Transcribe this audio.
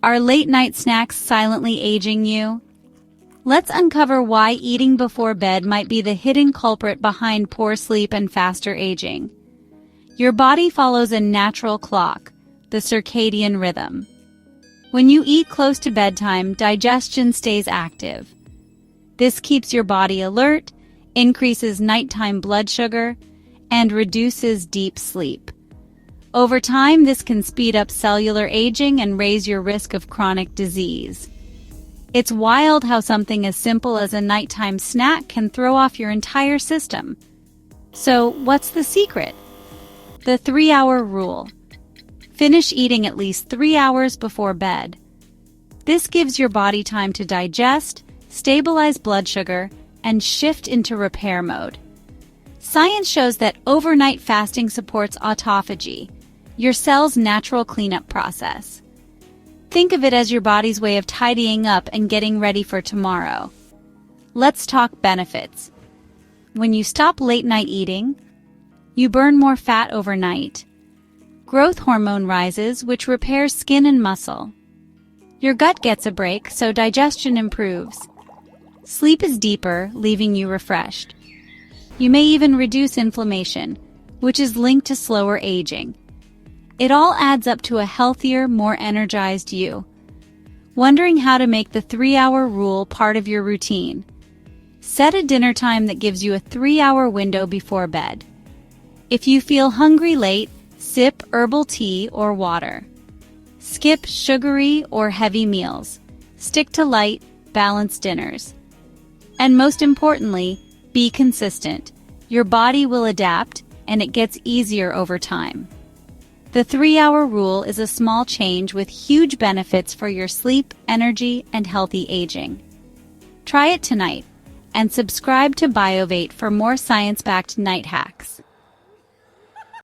Are late-night snacks silently aging you? Let's uncover why eating before bed might be the hidden culprit behind poor sleep and faster aging. Your body follows a natural clock, the circadian rhythm. When you eat close to bedtime, digestion stays active. This keeps your body alert, increases nighttime blood sugar, and reduces deep sleep. Over time, this can speed up cellular aging and raise your risk of chronic disease. It's wild how something as simple as a nighttime snack can throw off your entire system. So, what's the secret? The 3-hour rule. Finish eating at least 3 hours before bed. This gives your body time to digest, stabilize blood sugar, and shift into repair mode. Science shows that overnight fasting supports autophagy, your cell's natural cleanup process. Think of it as your body's way of tidying up and getting ready for tomorrow. Let's talk benefits. When you stop late-night eating, you burn more fat overnight. Growth hormone rises, which repairs skin and muscle. Your gut gets a break, so digestion improves. Sleep is deeper, leaving you refreshed. You may even reduce inflammation, which is linked to slower aging. It all adds up to a healthier, more energized you. Wondering how to make the 3-hour rule part of your routine? Set a dinner time that gives you a 3-hour window before bed. If you feel hungry late, sip herbal tea or water. Skip sugary or heavy meals. Stick to light, balanced dinners. And most importantly, be consistent. Your body will adapt, and it gets easier over time. The 3-hour rule is a small change with huge benefits for your sleep, energy, and healthy aging. Try it tonight, and subscribe to Biovate for more science-backed night hacks.